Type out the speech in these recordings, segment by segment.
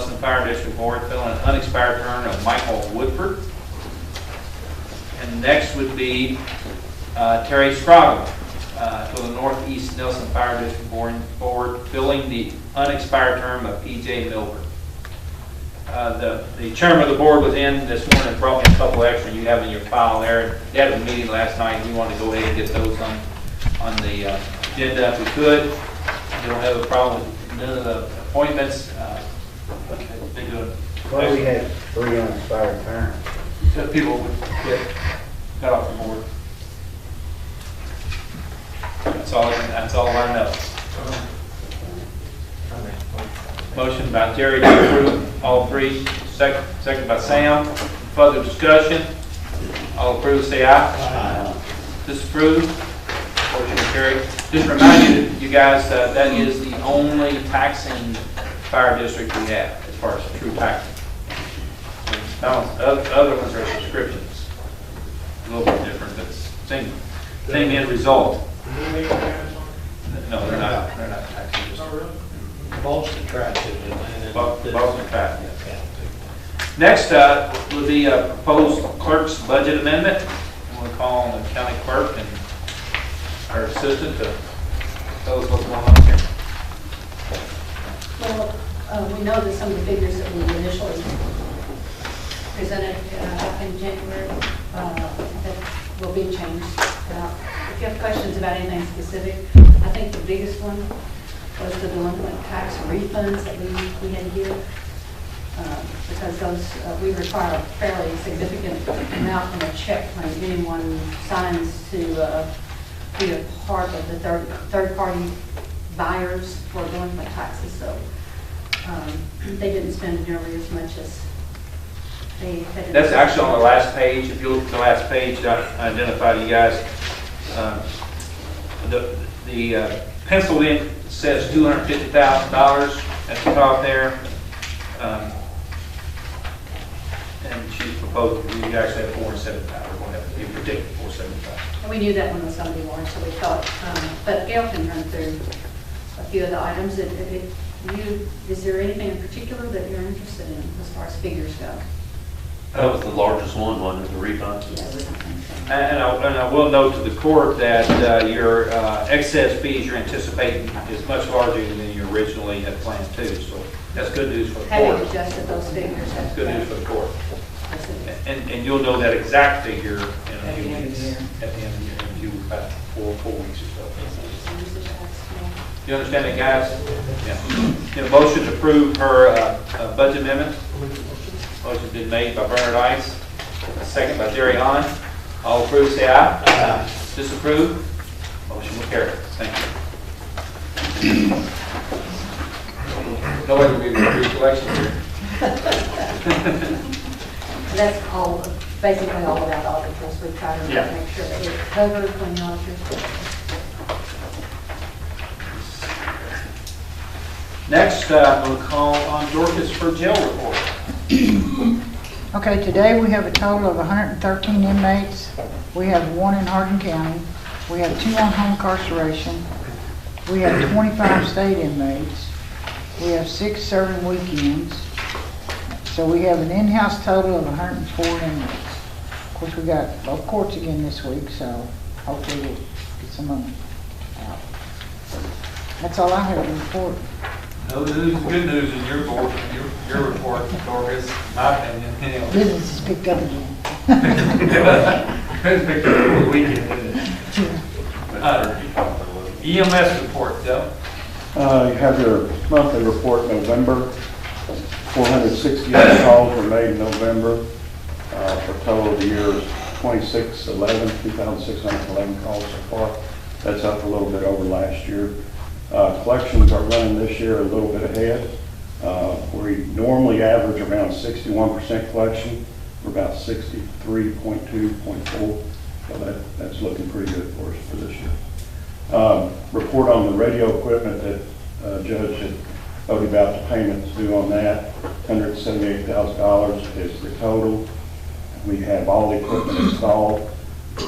Nelson Fire District Board, filling an unexpired term of Michael Woodford. And next would be Terry Scroggle to the Northeast Nelson Fire District Board, filling the unexpired term of P.J. Milburn. The chairman of the board was in this morning and brought me a couple extra you have in your file there. They had a meeting last night. We wanted to go ahead and get those on the agenda if we could. We don't have a problem with none of the appointments. They do it. Why we had 3 unexpired terms? So people would get cut off the board. That's all I know. Motion by Jerry to approve all 3. Second by Sam. Further discussion? All approved, say aye. Disapprove? Motion carried. Just remind you guys that is the only taxing fire district we have as far as true taxing. Other ones are subscriptions. A little bit different, but same end result. No, they're not. They're not taxing. Boston tried to. Boston tried, yes. Next would be a proposed clerk's budget amendment. I'm going to call on the county clerk and our assistant to tell us what's going on here. Well, we know that some of the figures that we initially presented in January that will be changed. If you have questions about anything specific, I think the biggest one was the delinquent tax refunds that we had here. Because those, we require a fairly significant amount from a check when anyone signs to be a part of the third-party buyers for delinquent taxes. So they didn't spend nearly as much as they had. That's actually on the last page. If you look at the last page, I identified you guys. The pencil in says $250,000 at the top there. And she's proposed, we actually have 475. We're going to have to be predicted 475. And we knew that one was going to be more, so we thought, but Gail can run through a few of the items. Is there anything in particular that you're interested in as far as figures go? That was the largest one, wasn't it, the refund? And I will note to the court that your excess fees you're anticipating is much larger than you originally had planned too. So that's good news for the court. Having adjusted those figures. That's good news for the court. And you'll know that exact figure in a few weeks. At the end of the year, in a few, about 4 weeks or so. You understand that, guys? Yeah. Get a motion to approve her budget amendment. Motion's been made by Bernard Ice, second by Jerry Hahn. All approved, say aye. Aye. Disapprove? Motion will carry. Thank you. No way to be re-selection here. That's all, basically all about auditors. We try to make sure that we're covered when the auditors. Next, we'll call on Dorcas for jail report. Okay, today we have a total of 113 inmates. We have 1 in Hardin County. We have 2 on home incarceration. We have 25 state inmates. We have 6 serving weekends. So we have an in-house total of 104 inmates. Of course, we got both courts again this week, so hopefully we'll get some of them out. That's all I have to report. No news is good news in your report, Dorcas, in my opinion. Anyway. Business has picked up again. It's picked up over the weekend, isn't it? EMS report, Joe. You have your monthly report in November. 468 calls were made in November. For a total of the year is 2,611 calls so far. That's up a little bit over last year. Collections are running this year a little bit ahead. We normally average around 61% collection. We're about 63.2.4. So that's looking pretty good for us for this year. Report on the radio equipment that Judge had told you about the payments due on that. $178,000 is the total. We have all the equipment installed: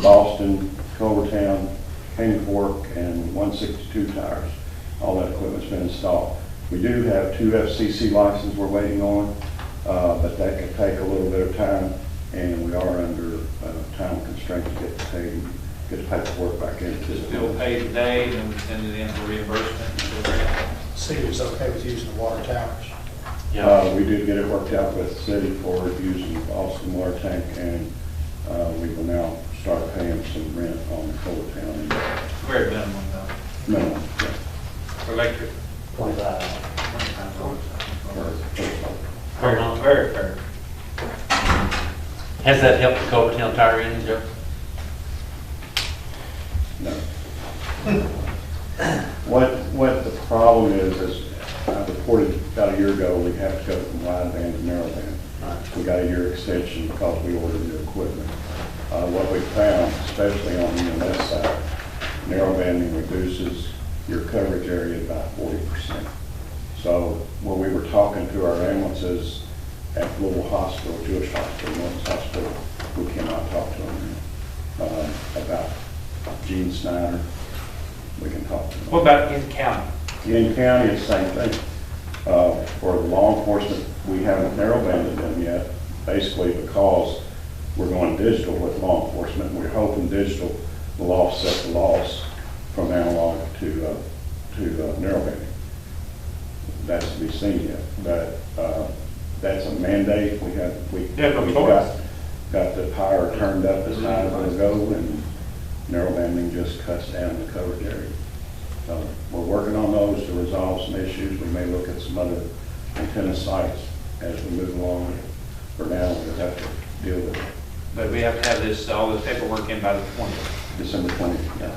Boston, Culvertown, Cane Fork, and 162 tires. All that equipment's been installed. We do have 2 FCC licenses we're waiting on, but that could take a little bit of time, and we are under time constraint to get the paperwork back in. Just bill paid today, and then we send it in for reimbursement. City was okay with using the water towers. We did get it worked out with the city for using the Austin water tank, and we will now start paying some rent on Fuller Town. Very minimum though. Minimum, yeah. For electric. 25. Very, very fair. Has that helped the Culvertown tire in, Joe? No. What the problem is I reported about a year ago, we have to go from wideband to narrowband. We got a year extension because we ordered new equipment. What we found, especially on the EMS side, narrowbanding reduces your coverage area by 40%. So when we were talking to our ambulances at Louisville Hospital, Jewish Hospital, North Hospital, we cannot talk to them about Gene Snyder. We can talk to them. What about in county? In county, it's the same thing. For the law enforcement, we haven't narrowbanded them yet, basically because we're going digital with law enforcement. We're hoping digital will offset the loss from analog to narrowbanding. That's to be seen yet, but that's a mandate. We got the power turned up as high as it'll go, and narrowbanding just cuts down the coverage area. So we're working on those to resolve some issues. We may look at some other antenna sites as we move along. For now, we'll have to deal with it. But we have to have this, all this paperwork in by the 20th. December 20th, yeah.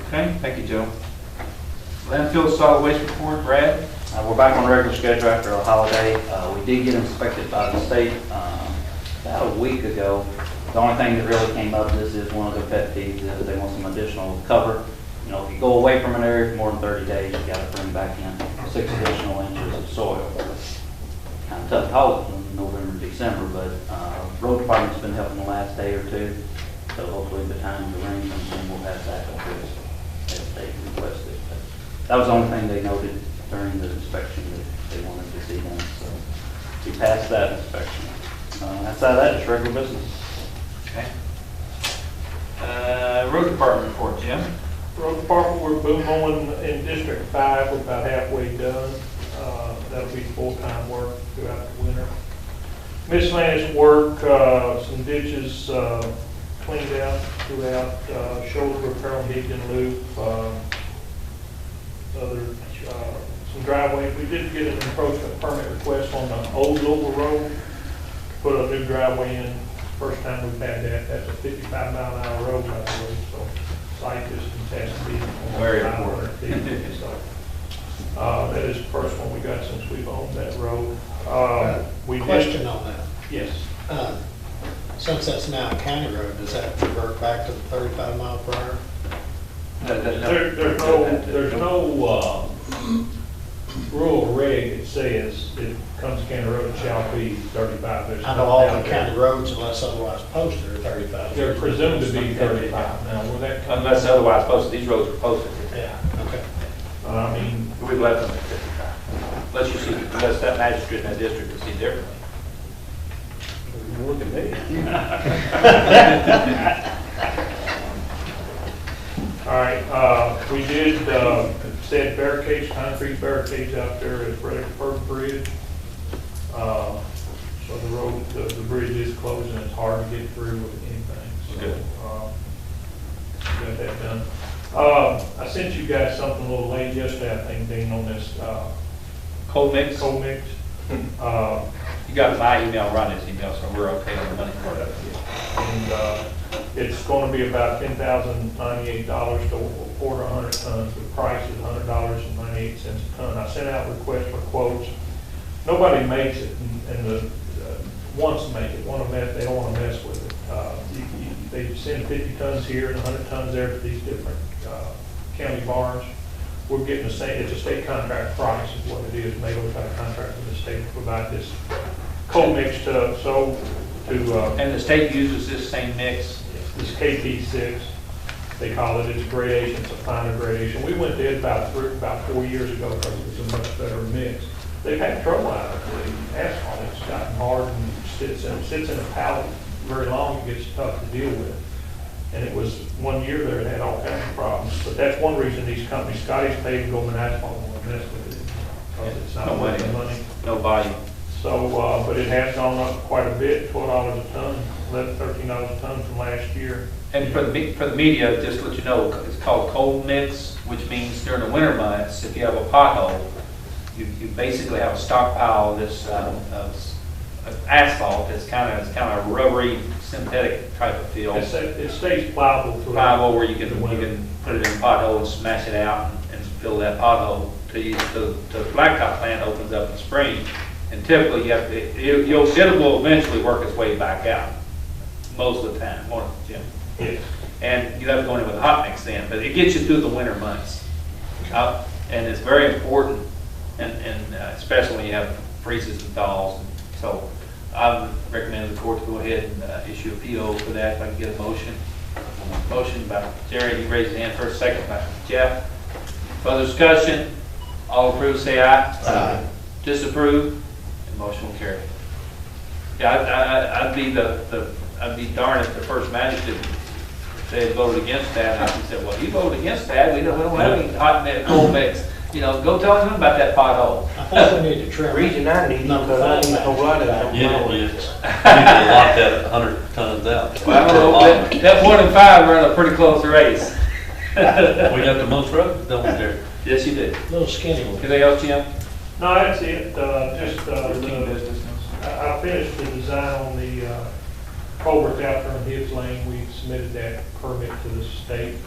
Okay, thank you, Joe. Landfill solid waste report, Brad? We're back on regular schedule after a holiday. We did get inspected by the state about a week ago. The only thing that really came up, this is one of their pet peeves, is they want some additional cover. You know, if you go away from an area for more than 30 days, you got to bring back in 6 additional inches of soil. Kind of tough to haul it in November, December, but road department's been helping the last day or two. So hopefully by the time the rain comes in, we'll have that up as they requested. But that was the only thing they noted during the inspection that they wanted to see done. So we passed that inspection. Outside of that, it's regular business. Okay. Road department report, Jim? Road department, we're boom mowing in District 5, we're about halfway done. That'll be full-time work throughout the winter. Miscellaneous work, some ditches cleaned out throughout, shoulder repair on Higdon Loop, some driveways. We did get an encroachment permit request on the old Louisville Road, put a new driveway in. First time we've had that. That's a 55-mile-an-hour road, by the way, so site distance has to be Very 500 feet. So that is the first one we got since we've owned that road. Question on that. Yes. Since that's now a county road, does that revert back to the 35 mile per hour? There's no rural reg that says it comes county road shall be 35. There's I know nothing all out the there. county roads, unless otherwise posted, are 35. They're presumed to be 35. Now, where that comes Unless otherwise posted, these roads are posted. Yeah, okay. I mean, We've left them at 55. Unless you see, unless that magistrate in that district will see differently. look at me. All right, we did set barricades, concrete barricades out there at Fredericksburg Bridge. So the road, the bridge is closed and it's hard to get through with anything. So, Good. got that done. I sent you guys something a little late yesterday, I think, Dean, on this Cold mix? coal mix. You got my email, Ronnie's email, so we're okay on the money part of it. And it's going to be about $10,098 to order 100 tons. The price is $100.98 a ton. I sent out requests for quotes. Nobody makes it, and wants to make it. They don't want to mess with it. They send 50 tons here and 100 tons there to these different county barns. We're getting the same. It's a state contract price, is what it is. NATO's got a contract with the state to provide this coal mix And the state uses this same mix? This KP6. they call it, it's gradation, it's a finer gradation. We went there about 4 years ago because it was a much better mix. They've had trouble out of the asphalt, it's gotten hard and sits in a pallet very long, it gets tough to deal with. And it was 1 year there, it had all kinds of problems. But that's one reason these companies, Scotty's Paving, Goldman Asphalt, won't mess with it, because it's not No worth the money. money. No volume. So, but it has gone up quite a bit, $12 a ton, $13 a ton from last year. And for the media, just to let you know, it's called cold mix, which means during the winter months, if you have a pothole, you basically have a stockpile of this of asphalt that's kind of rubbery, synthetic type of feel. It stays pliable throughout. Pliable where you can put it in a pothole and smash it out and fill that pothole till the blacktop plant opens up in spring. And typically, it will eventually work its way back out, most of the time, won't it, Jim? Yes. And you have to go in with a hot mix then, but it gets you through the winter months. And it's very important, and especially when you have freezes and thaws. So I would recommend the court to go ahead and issue a PO for that, if I can get a motion. Motion by Jerry, you raise your hand first, second by Jeff. Further discussion, all approve, say aye. Aye. Disapprove, and motion will carry. Yeah, I'd be darned if the first magistrate said voted against that, and I said, well, he voted against that, we don't have any hot mix, cold mix. You know, go tell him about that pothole. I think we need to trim. Reason I need it, because I need a whole lot of it. Yeah, it is. You need to lock that 100 tons out. Well, that 1 and 5 run a pretty close race. We got the most roads, don't we, there? Yes, you did. Little skinny one. Anything else, Jim? No, that's it, Routine business. I finished the design on the culvert out there in Hibbs Lane. We submitted that permit to the state.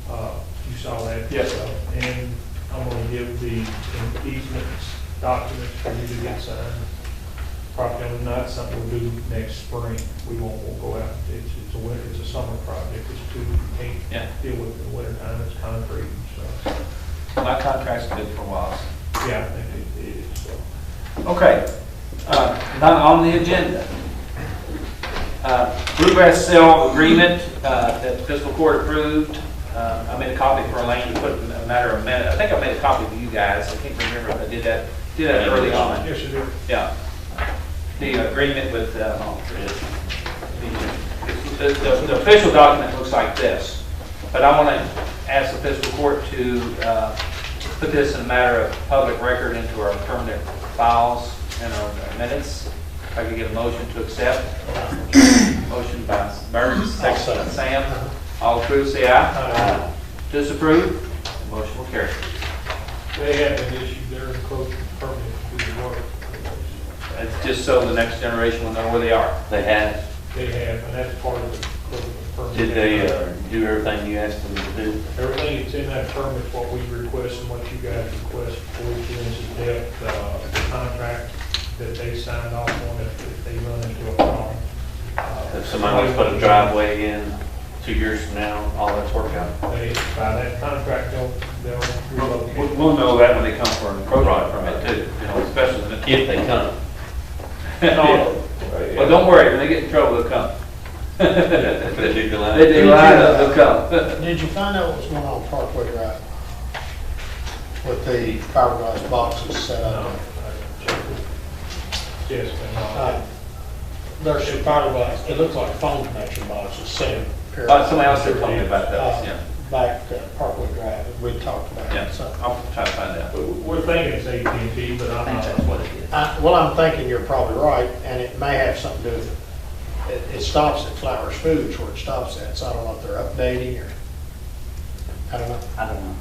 You saw that? Yes. And I'm going to give the easements documents for you to get signed. Probably not something we'll do next spring. We won't go out. It's a summer project. It's too, you can't deal with it in the winter time. It's concrete, so. My contract's good for a while. Yeah, I think it is, so. Okay, not on the agenda. Bluegrass sale agreement that fiscal court approved. I made a copy for Elaine to put in a matter of minutes. I think I made a copy for you guys. I can't remember if I did that early on. Yes, you do. Yeah. The agreement with, the official document looks like this. But I want to ask the fiscal court to put this in a matter of public record into our permanent files and our minutes. If I could get a motion to accept. Motion by Burns, second by Sam. All approve, say aye. Disapprove, the motion will carry. They have an issue there in quote permit to do the work. It's just so the next generation will know where they are. They had. They have, and that's part of the permit. Did they do everything you asked them to do? Everything that's in that permit, what we request and what you guys request, 42 inches depth, the contract that they signed off on if they run into a problem. If somebody wants to put a driveway in 2 years from now, all that's worked out. They, by that contract, they'll relocate. We'll know that when they come for an encroachment permit too, you know, especially when If they come. Well, don't worry, when they get in trouble, they'll come. If they do the line. They do line up, they'll come. Did you find out what's going on Parkway Drive? With the fiberglass boxes set No, up? I checked it. Yes, but There's some fiberglass, it looks like phone connection boxes set. Somebody else had told me about those, yeah. Back Parkway Drive, we talked about Yeah, it, so. I'll try to find out. no. We're thinking it's AT&T, but I I'm think not. that's what it is. Well, I'm thinking you're probably right, and it may have something to do with it. It stops at Flowers Foods where it stops at, so I don't know if they're updating or, I don't know. I don't know.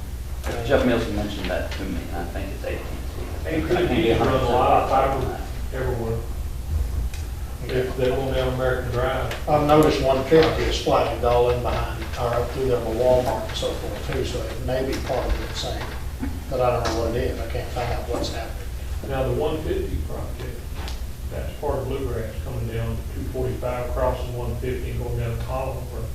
Jeff Mills mentioned that to me, and I think it's 18. AT&T runs a lot of fiber everywhere. They're going down American Drive. I've noticed 150 is flagged all in behind, or up through there with Walmart and so forth too, so it may be part of the same. But I don't know what it is, I can't find out what's happening. Now, the 150 project, that's part of Bluegrass coming down 245, crossing 150 and going down to Oliver.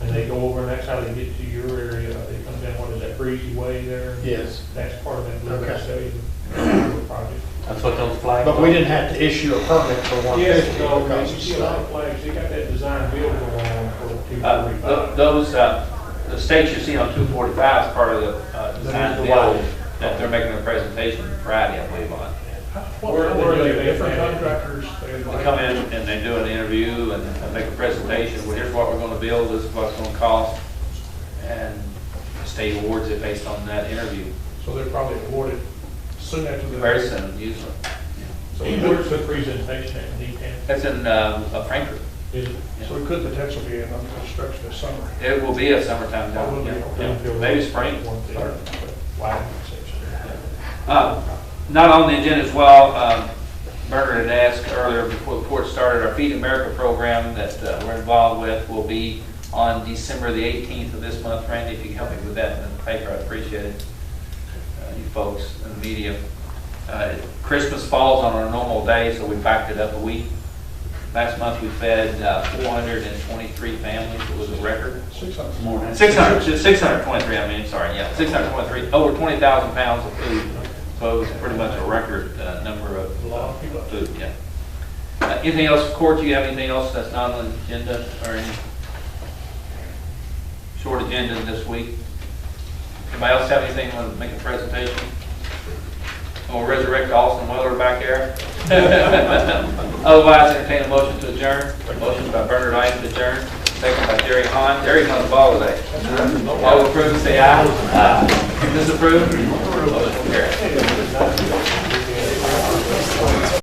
And they go over, and that's how they get to your area. They come down, what is that, Breezy Way there? Yes. That's part of that Bluegrass Okay. area project. That's what those flags. But we didn't have to issue a permit for 150 Yes, no, because you it's see a lot of flags, they got that design build going on for Those, the stakes you see on 245 is part of the design build that they're making a presentation Friday, I believe, on. Where are they, different contractors? They come in and they do an interview and make a presentation. Well, here's what we're going to build, this is what it's going to cost. And the state awards it based on that interview. So they're probably awarded soon after the. Very soon, usually. So where's the presentation at the camp? That's in Frankfurt. So it could potentially be under construction this summer. It will be a summertime That will job, be, yeah. okay. Maybe spring. Wow. Not on the agenda as well, Bernard had asked earlier before the court started, our Feed America program that we're involved with will be on December the 18th of this month. Randy, if you can help me with that in the paper, I'd appreciate it. You folks in the media. Christmas falls on a normal day, so we backed it up a week. Last month we fed 423 families. It was a record. 623, I mean, sorry, yeah, 623, over 20,000 pounds of food. So it was pretty much a record number of food, yeah. Anything else, Court, do you have anything else that's not on the agenda or any short agenda this week? Anybody else have anything want to make a presentation? We'll resurrect Austin Weller back there. Otherwise, entertain a motion to adjourn. Motion by Bernard Ice to adjourn. Second by Jerry Hahn. Jerry's on the ball today. All approved, say aye. Aye. Disapprove?